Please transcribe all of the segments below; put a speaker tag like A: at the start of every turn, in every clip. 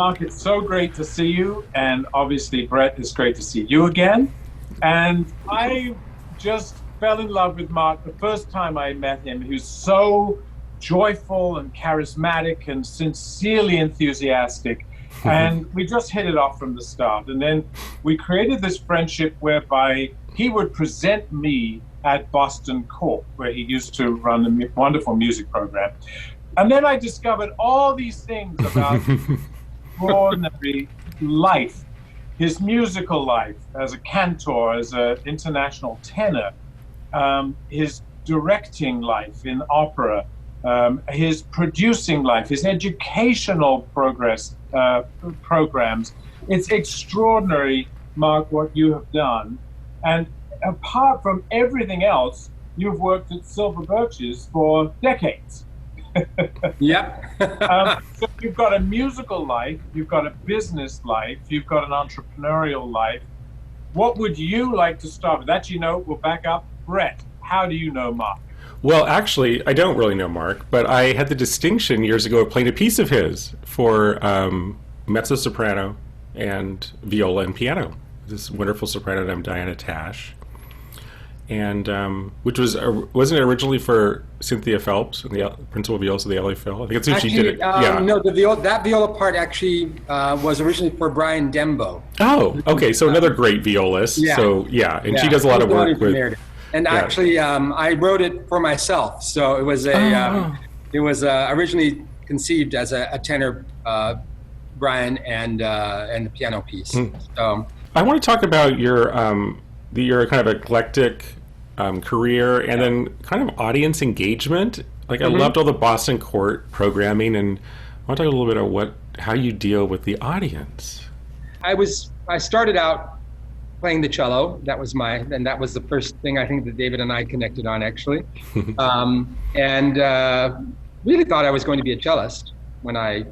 A: Mark, it's so great to see you. And obviously, Brett, it's great to see you again. And I just fell in love with Mark the first time I met him. He was so joyful and charismatic and sincerely enthusiastic. And we just hit it off from the start. And then we created this friendship whereby he would present me at Boston Court, where he used to run a wonderful music program. And then I discovered all these things about extraordinary life, his musical life as a cantor, as an international tenor, his directing life in opera, his producing life, his educational programs. It's extraordinary, Mark, what you have done. And apart from everything else, you've worked at Silver Birches for decades.
B: Yep.
A: So you've got a musical life, you've got a business life, you've got an entrepreneurial life. What would you like to start with? Actually, no, we'll back up. Brett, how do you know Mark?
C: Well, actually, I don't really know Mark, but I had the distinction years ago of playing a piece of his for mezzo-soprano and viola and piano. This wonderful soprano named Diana Tash, and which wasn't it originally for Cynthia Phelps and the principal violas of the LA Phil? I think that's who she did it. Yeah.
B: No, that viola part actually was originally for Brian Dembo.
C: Oh, okay. So another great violist.
B: Yeah.
C: So yeah, and she does a lot of work with.
B: And actually, I wrote it for myself. So it was originally conceived as a tenor, Brian, and the piano piece. So
C: I want to talk about your kind of eclectic career and then kind of audience engagement. Like I loved all the Boston Court programming, and I want to talk a little bit about how you deal with the audience.
B: I started out playing the cello. That was the first thing I think that David and I connected on, actually. And really thought I was going to be a cellist when I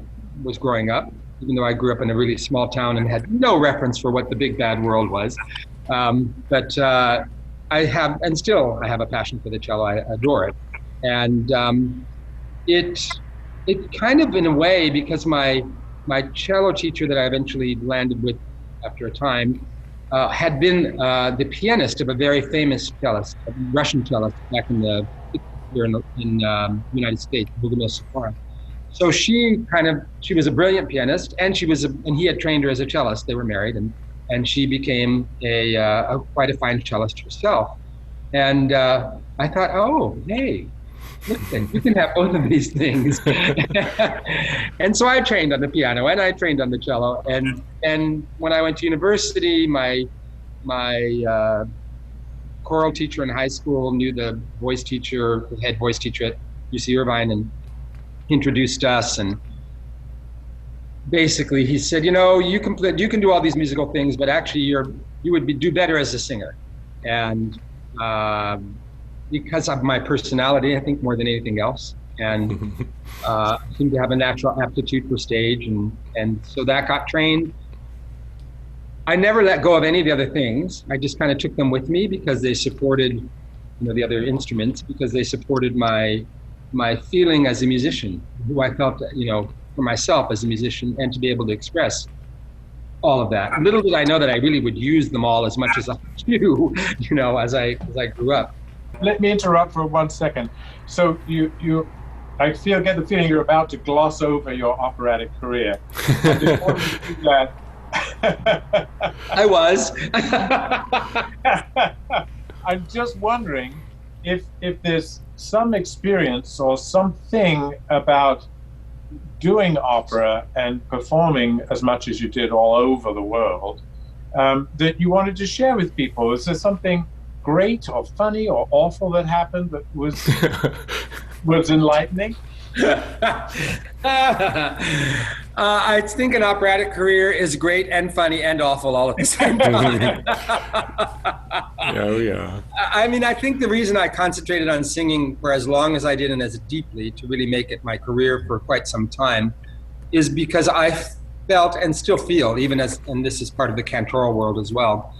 B: was growing up, even though I grew up in a really small town and had no reference for what the big bad world was. But I have a passion for the cello. I adore it. And it kind of, in a way, because my cello teacher that I eventually landed with after a time had been the pianist of a very famous cellist, a Russian cellist back in the United States, Bogomil Safara. So she was a brilliant pianist, and he had trained her as a cellist. They were married, and she became quite a fine cellist herself. And I thought, oh, hey, listen, you can have both of these things. And so I trained on the piano and I trained on the cello. And when I went to university, my choral teacher in high school knew the head voice teacher at UC Irvine, and introduced us. And basically he said, you can do all these musical things, but actually you would do better as a singer. And because of my personality, I think, more than anything else, and I seem to have a natural aptitude for stage, and so that got trained. I never let go of any of the other things. I just kind of took them with me because they supported, the other instruments, because they supported my feeling as a musician, who I felt, for myself as a musician, and to be able to express all of that. Little did I know that I really would use them all as much as I do, as I grew up.
A: Let me interrupt for 1 second. So I get the feeling you're about to gloss over your operatic career. And before you do that,
B: I was.
A: I'm just wondering if there's some experience or something about doing opera and performing as much as you did all over the world that you wanted to share with people. Is there something great or funny or awful that happened that was enlightening?
B: I think an operatic career is great and funny and awful all at the same time.
C: Oh, yeah.
B: I mean, I think the reason I concentrated on singing for as long as I did and as deeply to really make it my career for quite some time is because I felt and still feel, and this is part of the cantoral world as well,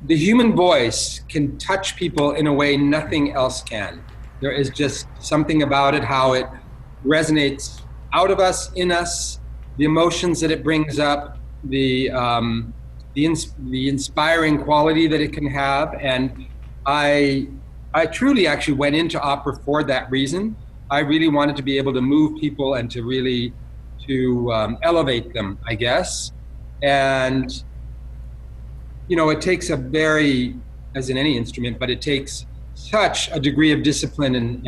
B: the human voice can touch people in a way nothing else can. There is just something about it, how it resonates out of us, in us, the emotions that it brings up, the inspiring quality that it can have. And I truly actually went into opera for that reason. I really wanted to be able to move people and to really elevate them, I guess. And it takes a very, as in any instrument, but it takes such a degree of discipline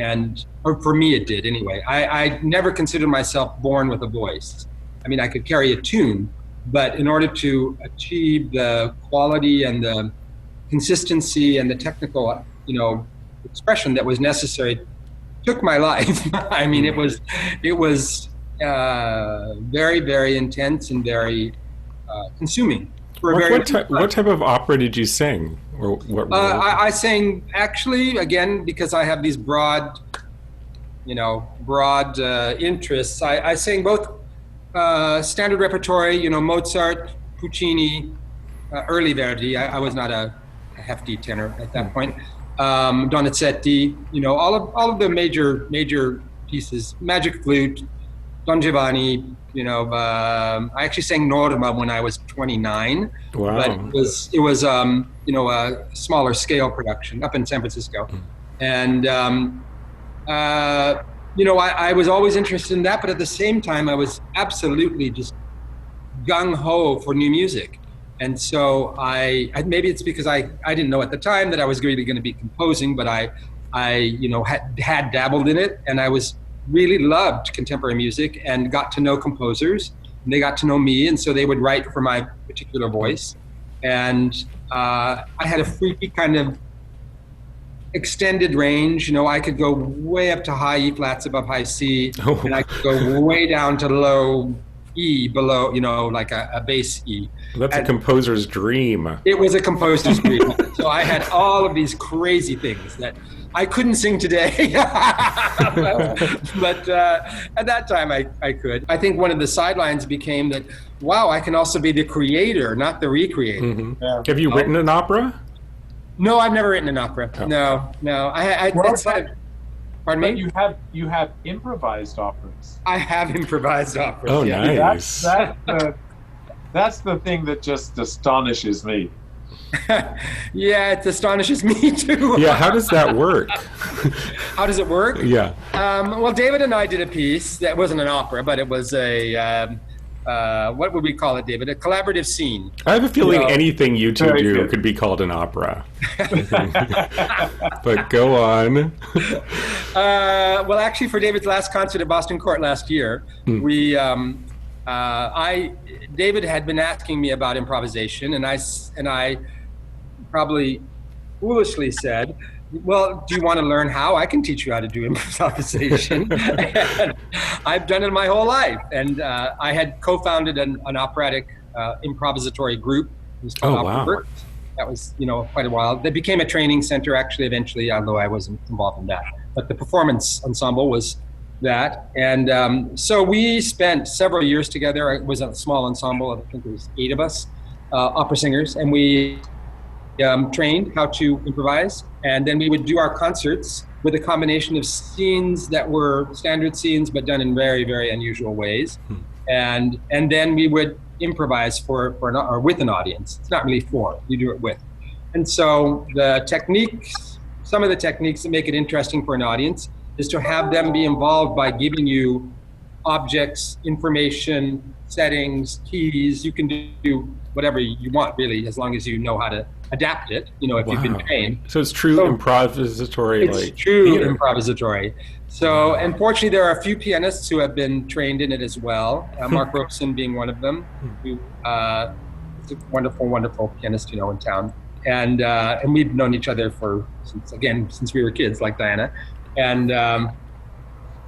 B: or for me it did anyway. I never considered myself born with a voice. I mean, I could carry a tune, but in order to achieve the quality and the consistency and the technical, expression that was necessary, took my life. I mean, it was very, very intense and very consuming.
C: What type of opera did you sing? Or what
B: I sang, actually, again, because I have these broad interests. I sang both standard repertory, Mozart, Puccini, early Verdi. I was not a hefty tenor at that point. Donizetti, all of the major pieces. Magic Flute, Don Giovanni. I actually sang Norma when I was 29.
C: Wow.
B: But it was a smaller scale production up in San Francisco, and I was always interested in that. But at the same time, I was absolutely just gung ho for new music. And so I maybe it's because I didn't know at the time that I was really going to be composing, but I had dabbled in it, and I really loved contemporary music and got to know composers, and they got to know me, and so they would write for my particular voice. And I had a freaky kind of extended range. I could go way up to high E flats above high C, and I could go way down to low E below, like a bass E.
C: That's a composer's dream.
B: It was a composer's dream. So I had all of these crazy things that I couldn't sing today. but at that time I could. I think one of the sidelines became that, wow, I can also be the creator, not the recreator.
C: Mm-hmm. Yeah. Have you written an opera?
B: No, I've never written an opera. Oh. No. Pardon me?
A: You have improvised operas.
B: I have improvised operas.
C: Oh, yeah.
A: Nice. That's the thing that just astonishes me.
B: Yeah, it astonishes me too.
C: Yeah, how does that work?
B: How does it work?
C: Yeah.
B: Well, David and I did a piece that wasn't an opera, but it was a what would we call it, David? A collaborative scene.
C: I have a feeling anything you two do could be called an opera. But go on.
B: Well, actually, for David's last concert at Boston Court last year, David had been asking me about improvisation, and I probably foolishly said, well, do you want to learn how? I can teach you how to do improvisation. And I've done it my whole life. And I had co-founded an operatic improvisatory group. It was called Opera Works. That was, quite a while. That became a training center, actually, eventually, although I wasn't involved in that. But the performance ensemble was that. And so we spent several years together. It was a small ensemble. I think it was 8 of us, opera singers. And we trained how to improvise, and then we would do our concerts with a combination of scenes that were standard scenes but done in very, very unusual ways, and then we would improvise for or with an audience. It's not really for, you do it with. And so some of the techniques that make it interesting for an audience is to have them be involved by giving you objects, information, settings, keys. You can do whatever you want, really, as long as you know how to adapt it, if you've been trained.
C: So it's true improvisatory.
B: It's true improvisatory. So, unfortunately, there are a few pianists who have been trained in it as well. Mark Robeson being one of them, who is a wonderful, wonderful pianist, in town. And we've known each other since we were kids, like Diana. And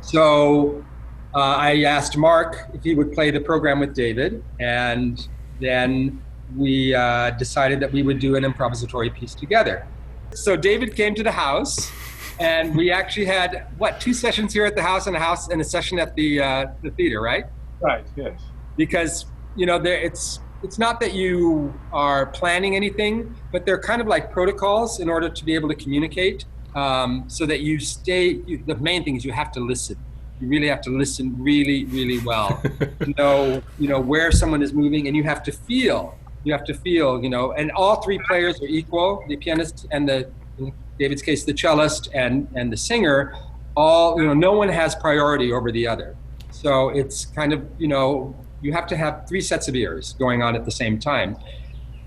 B: so I asked Mark if he would play the program with David, and then we decided that we would do an improvisatory piece together. So David came to the house, and we actually had 2 sessions here at the house and a session at the theater, right?
A: Right. Yes.
B: Because it's not that you are planning anything, but they're kind of like protocols in order to be able to communicate. So that the main thing is you have to listen. You really have to listen really, really well to know, where someone is moving, and you have to feel, and all three players are equal, the pianist and in David's case, the cellist and the singer, all, no one has priority over the other. So it's kind of, you have to have three sets of ears going on at the same time.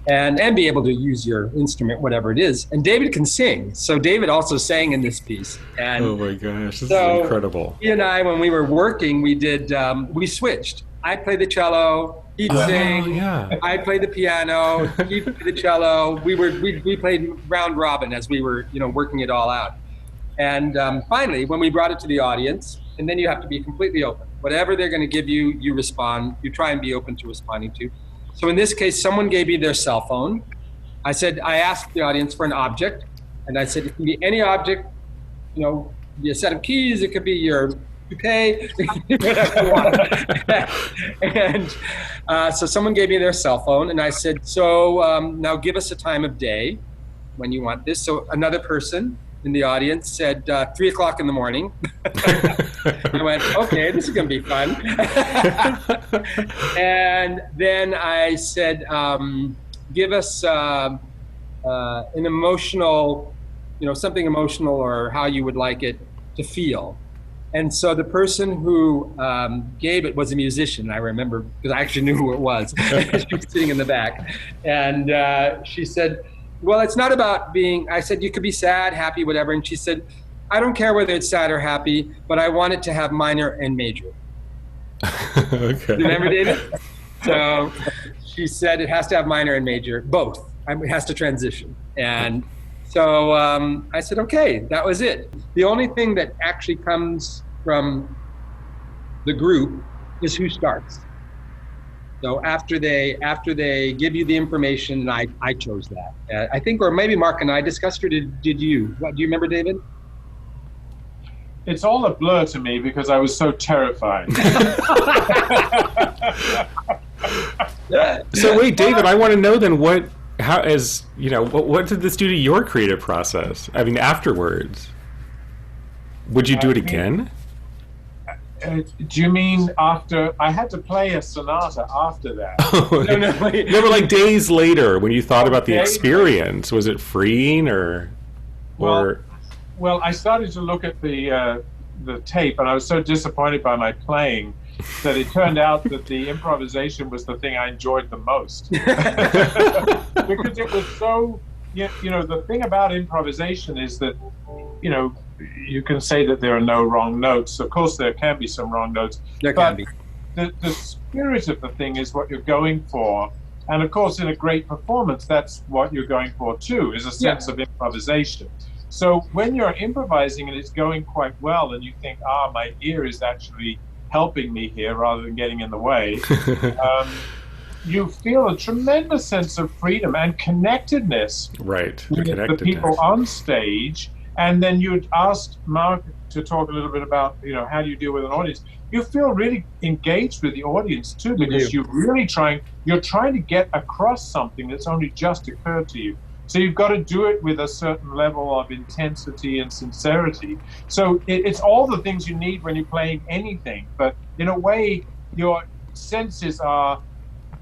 B: And be able to use your instrument, whatever it is. And David can sing. So David also sang in this piece. And
C: oh my gosh, this is incredible.
B: He and I, when we were working, we switched. I'd play the cello, he'd sing.
C: Yeah.
B: I'd play the piano, he'd play the cello. We played round robin as we were, working it all out. And finally, when we brought it to the audience, and then you have to be completely open. Whatever they're going to give you, you respond. You try and be open to responding to. So in this case, someone gave me their cell phone. I asked the audience for an object, and I said, it can be any object, be a set of keys, it could be your toupee, whatever you want. And so someone gave me their cell phone, and I said, so now give us a time of day when you want this. So another person in the audience said 3 o'clock in the morning. I went, okay, this is going to be fun. And then I said, give us an emotional, something emotional or how you would like it to feel. And so the person who gave it was a musician, I remember, because I actually knew who it was. She was sitting in the back. And she said, well, it's not about I said, you could be sad, happy, whatever. And she said, I don't care whether it's sad or happy, but I want it to have minor and major.
C: Okay.
B: Remember, David? So she said it has to have minor and major, both. It has to transition. And so I said, okay, that was it. The only thing that actually comes from the group is who starts. So after they give you the information, and I chose that. I think, or maybe Mark and I discussed, or did you? What, do you remember, David?
A: It's all a blur to me because I was so terrified.
C: So wait, David, I want to know then what did this do to your creative process? I mean, afterwards, would you do it again?
A: Do you mean after? I had to play a sonata after that.
C: No, but like days later, when you thought about the experience, was it freeing or?
A: Well, I started to look at the tape, and I was so disappointed by my playing that it turned out that the improvisation was the thing I enjoyed the most. Because it was so, the thing about improvisation is that, you can say that there are no wrong notes. Of course, there can be some wrong notes.
B: There can be.
A: The spirit of the thing is what you're going for. And of course, in a great performance, that's what you're going for too, is a sense of improvisation. So when you're improvising and it's going quite well and you think, my ear is actually helping me here rather than getting in the way, you feel a tremendous sense of freedom and connectedness with the people on stage. And then you'd asked Mark to talk a little bit about, how do you deal with an audience? You feel really engaged with the audience too, because you're really trying to get across something that's only just occurred to you. So you've got to do it with a certain level of intensity and sincerity. So it's all the things you need when you're playing anything, but in a way, your senses are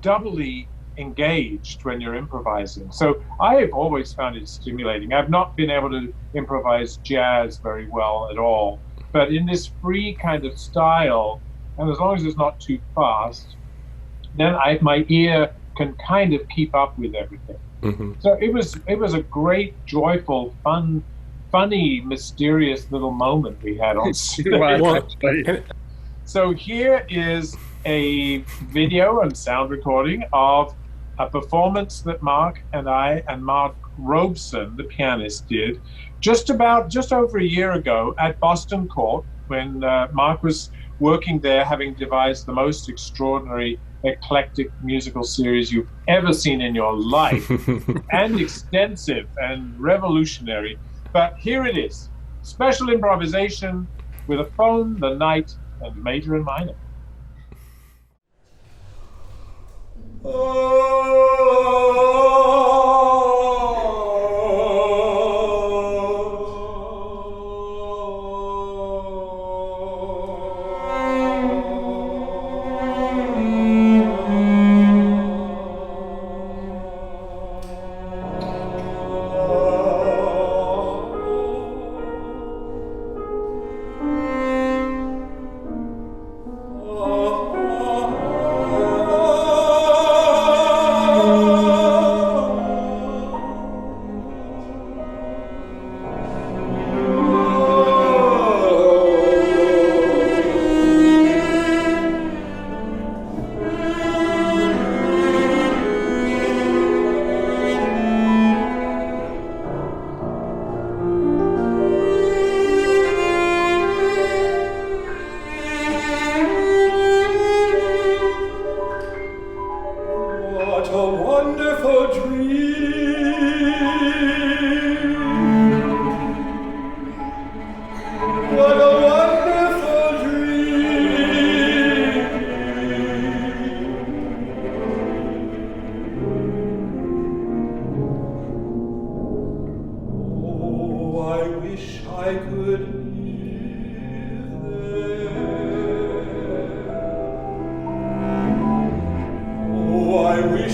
A: doubly engaged when you're improvising. So I have always found it stimulating. I've not been able to improvise jazz very well at all, but in this free kind of style, and as long as it's not too fast, then my ear can kind of keep up with everything. Mm-hmm. So it was a great, joyful, funny, mysterious little moment we had on stage. So here is a video and sound recording of a performance that Mark and I and Mark Robeson, the pianist, did just over a year ago at Boston Court, when Mark was working there, having devised the most extraordinary, eclectic musical series you've ever seen in your life, and extensive and revolutionary. But here it is, special improvisation with a phone, the night, and major and minor.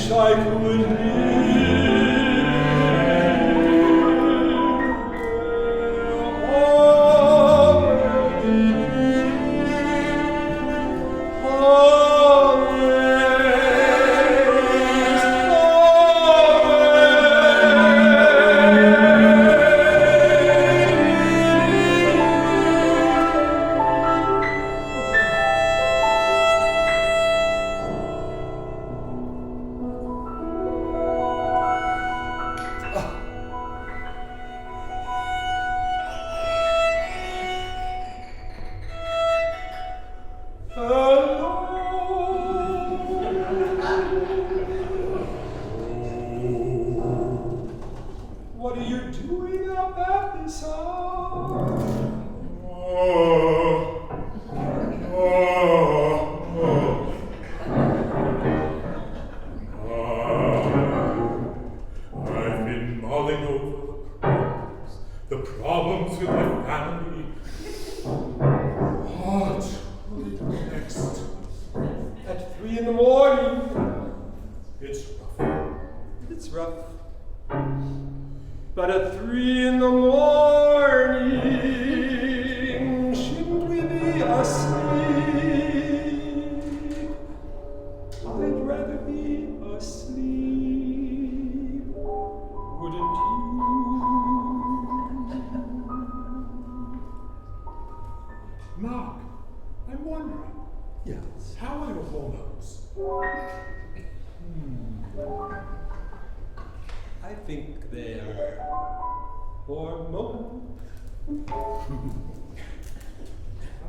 D: wish I could
E: Mark, I'm wondering. Yes. How are your hormones?
D: I think they're hormonal.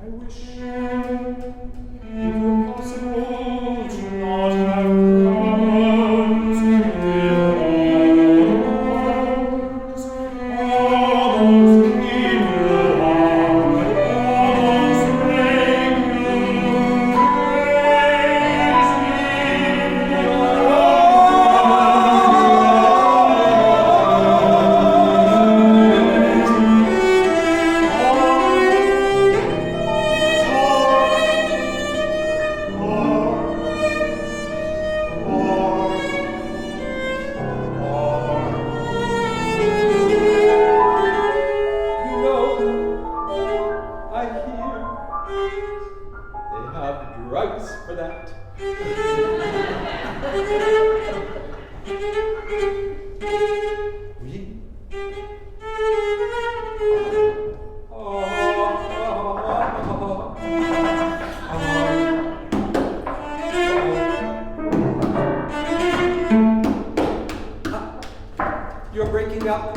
E: I wish it were possible to not have problems with hormones. Almost keep you warm, almost make you
D: You're breaking up.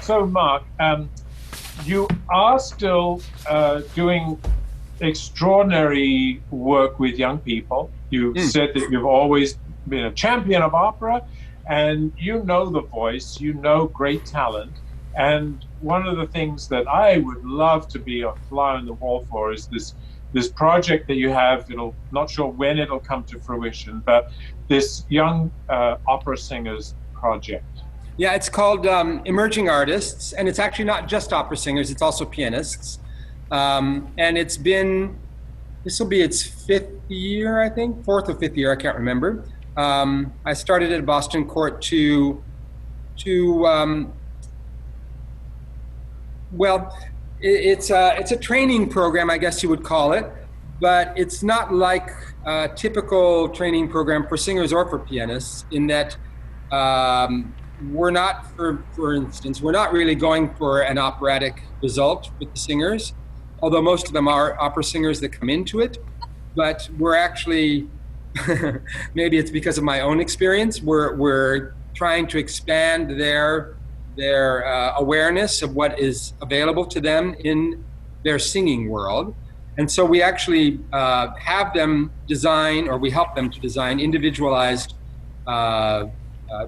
A: So, Mark, you are still doing extraordinary work with young people. You said that you've always been a champion of opera, and you know the voice, you know great talent. And one of the things that I would love to be a fly on the wall for is this project that you have. Not sure when it'll come to fruition, but this young opera singers project.
B: Yeah, it's called Emerging Artists, and it's actually not just opera singers, it's also pianists. And this will be its 5th year, I think, 4th or 5th year, I can't remember. I started at Boston Court it's a training program, I guess you would call it, but it's not like a typical training program for singers or for pianists in that we're not, for instance, we're not really going for an operatic result with the singers, although most of them are opera singers that come into it, but we're actually, maybe it's because of my own experience, we're trying to expand their awareness of what is available to them in their singing world. And so we actually have them design, or we help them to design individualized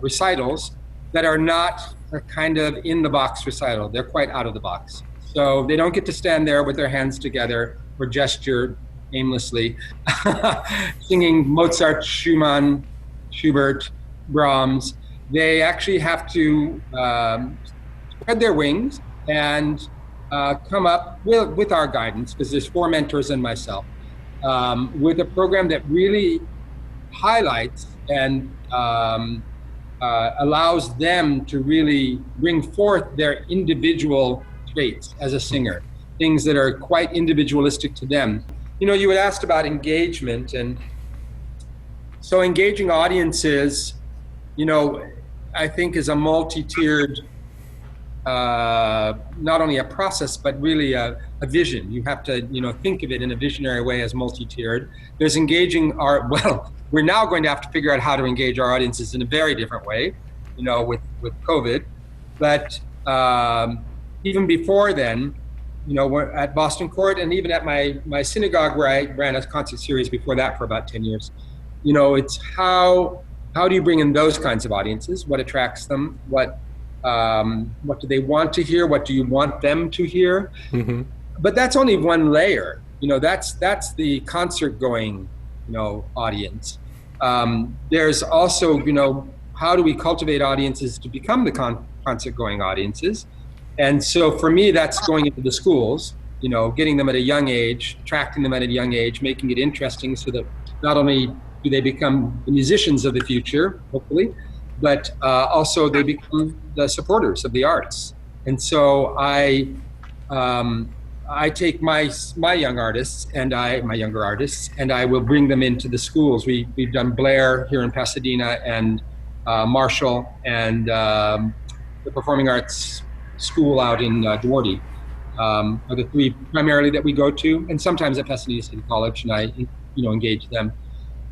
B: recitals that are not a kind of in-the-box recital. They're quite out of the box. So they don't get to stand there with their hands together or gesture aimlessly, singing Mozart, Schumann, Schubert, Brahms. They actually have to spread their wings and come up with our guidance, because there's 4 mentors and myself, with a program that really highlights and allows them to really bring forth their individual traits as a singer, things that are quite individualistic to them. You know, you had asked about engagement, and so engaging audiences, you know, I think is a multi-tiered, not only a process, but really a vision. You have to, you know, think of it in a visionary way as multi-tiered. There's engaging our, well, we're now going to have to figure out how to engage our audiences in a very different way, you know, with COVID. But even before then, you know, we're at Boston Court, and even at my synagogue where I ran a concert series before that for about 10 years, you know, it's how do you bring in those kinds of audiences? What attracts them? What do they want to hear? What do you want them to hear? Mm-hmm. But that's only one layer. You know, that's the concert going, you know, audience. There's also, you know, how do we cultivate audiences to become the concert going audiences? And so for me, that's going into the schools, you know, getting them at a young age, attracting them at a young age, making it interesting so that not only do they become the musicians of the future, hopefully, but also they become the supporters of the arts. And so I take my young artists and my younger artists, and I will bring them into the schools. We've done Blair here in Pasadena, and Marshall, and the Performing Arts School out in Duarte are the 3 primarily that we go to, and sometimes at Pasadena City College, and I, you know, engage them.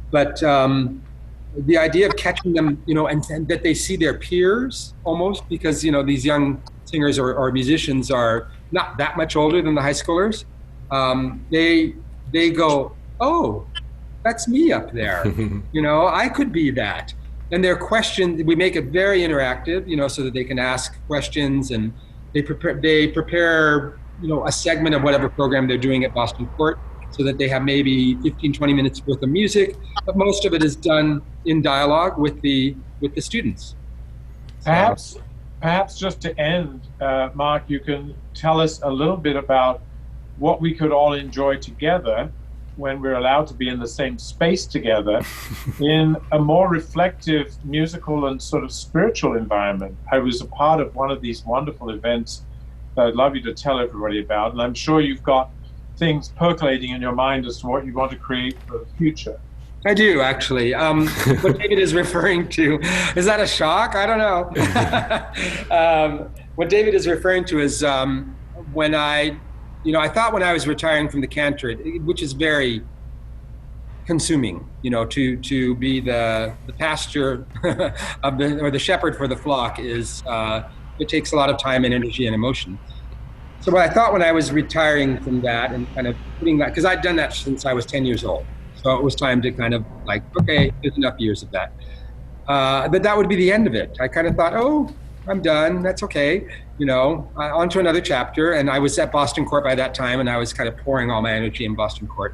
B: But the idea of catching them, you know, and that they see their peers almost, because, you know, these young singers or musicians are not that much older than the high schoolers. They go, oh, that's me up there. You know, I could be that. And their questions, we make it very interactive, you know, so that they can ask questions, and they prepare, you know, a segment of whatever program they're doing at Boston Court, so that they have maybe 15, 20 minutes worth of music, but most of it is done in dialogue with the students.
A: Perhaps just to end, Mark, you can tell us a little bit about what we could all enjoy together when we're allowed to be in the same space together in a more reflective musical and sort of spiritual environment. I was a part of one of these wonderful events that I'd love you to tell everybody about, and I'm sure you've got things percolating in your mind as to what you want to create for the future.
B: I do, actually. What David is referring to, is that a shock? I don't know. What David is referring to is when I thought when I was retiring from the cantor, which is very consuming, you know, to be the pasture of or the shepherd for the flock is it takes a lot of time and energy and emotion. So what I thought when I was retiring from that and kind of putting that, because I'd done that since I was 10 years old. So it was time to kind of like, okay, there's enough years of that. But that would be the end of it. I kind of thought, oh, I'm done. That's okay. On to another chapter. And I was at Boston Court by that time, and I was kind of pouring all my energy in Boston Court.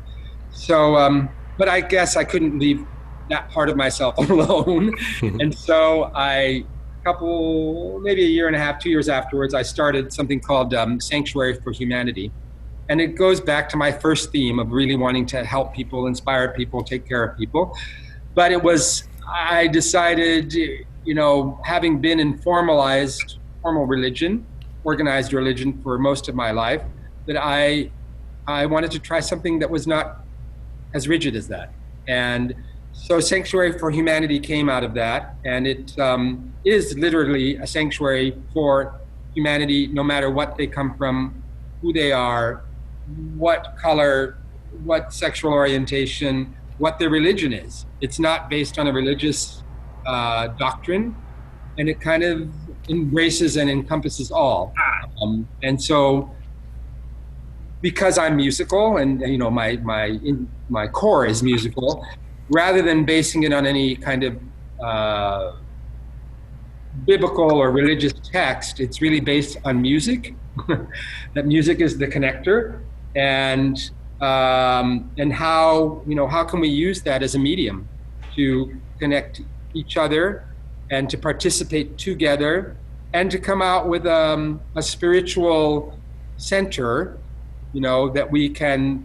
B: So, but I guess I couldn't leave that part of myself alone. And so maybe a year and a half, 2 years afterwards, I started something called Sanctuary for Humanity. And it goes back to my first theme of really wanting to help people, inspire people, take care of people. But I decided, having been in formal religion, organized religion for most of my life, that I wanted to try something that was not as rigid as that. And so Sanctuary for Humanity came out of that, and it is literally a sanctuary for humanity, no matter what they come from, who they are, what color, what sexual orientation, what their religion is. It's not based on a religious doctrine, and it kind of embraces and encompasses all. And so, because I'm musical, and my core is musical, rather than basing it on any kind of biblical or religious text, it's really based on music. That music is the connector, and how can we use that as a medium to connect each other and to participate together and to come out with a spiritual center, that we can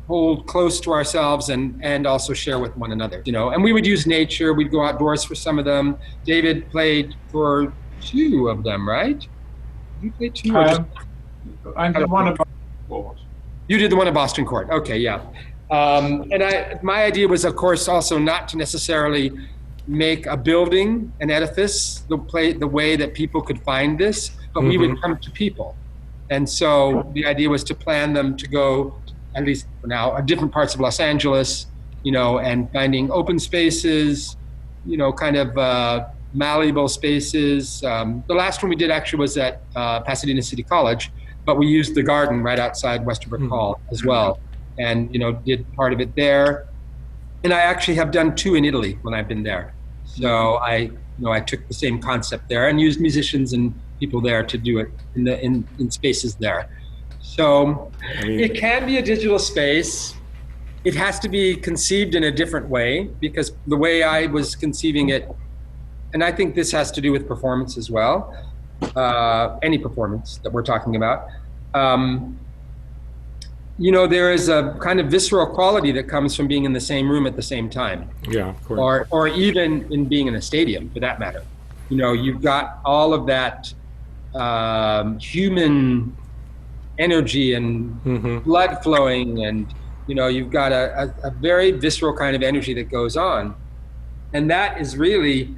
B: hold close to ourselves and also share with one another, and we would use nature. We'd go outdoors for some of them. David played for 2 of them, right? You played 2 or just...
A: I did one of Court.
B: You did the one at Boston Court. Okay, yeah. And my idea was, of course, also not to necessarily make a building, an edifice, the way that people could find this, but we would come to people. And so the idea was to plan them to go, at least for now, different parts of Los Angeles, and finding open spaces, kind of malleable spaces. The last one we did actually was at Pasadena City College, but we used the garden right outside Westerbrook Hall as well, and did part of it there. And I actually have done 2 in Italy when I've been there. So I took the same concept there and used musicians and people there to do it in spaces there. So it can be a digital space. It has to be conceived in a different way, because the way I was conceiving it, and I think this has to do with performance as well, any performance that we're talking about, there is a kind of visceral quality that comes from being in the same room at the same time.
C: Yeah, of course.
B: Or even in being in a stadium, for that matter. You've got all of that human energy and blood flowing, and you've got a very visceral kind of energy that goes on. And that is really,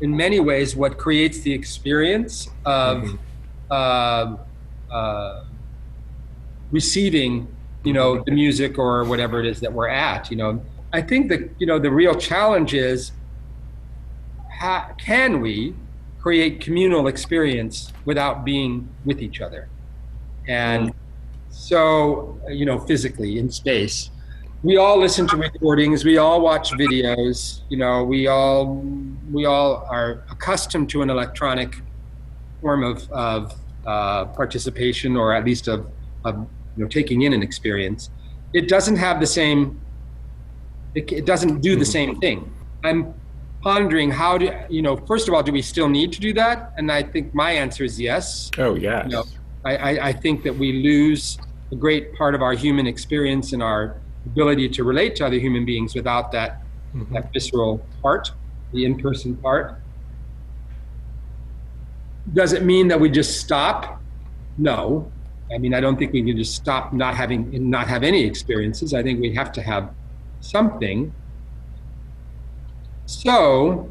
B: in many ways, what creates the experience of receiving, the music or whatever it is that we're at. I think that, the real challenge is, can we create communal experience without being with each other? And so, physically in space, we all listen to recordings, we all watch videos, we all are accustomed to an electronic form of participation, or at least of taking in an experience. It doesn't have the same, it doesn't do the same thing. I'm pondering how first of all, do we still need to do that? And I think my answer is yes.
C: Oh, yeah.
B: I think that we lose a great part of our human experience and our ability to relate to other human beings without that visceral part, the in-person part. Does it mean that we just stop? No. I don't think we can just stop not have any experiences. I think we have to have something. So,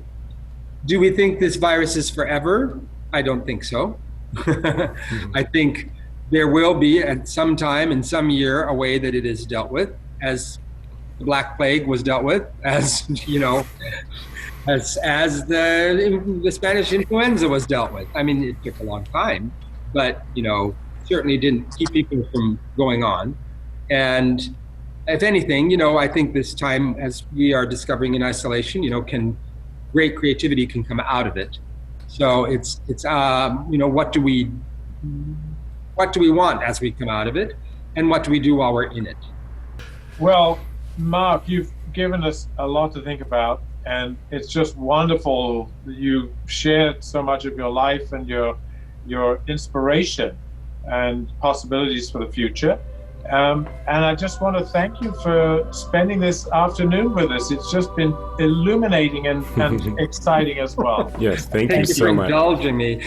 B: do we think this virus is forever? I don't think so. I think there will be at some time in some year a way that it is dealt with, as the Black Plague was dealt with, as you know, as the Spanish influenza was dealt with. I mean, it took a long time, but you know, certainly didn't keep people from going on. And if anything, you know, I think this time, as we are discovering in isolation, you know, great creativity can come out of it. So it's you know, what do we want as we come out of it, and what do we do while we're in it?
A: Well, Mark, you've given us a lot to think about, and it's just wonderful that you shared so much of your life and your inspiration and possibilities for the future. And I just want to thank you for spending this afternoon with us. It's just been illuminating and exciting as well.
C: Yes, thank you so
B: for
C: much.
B: indulging me.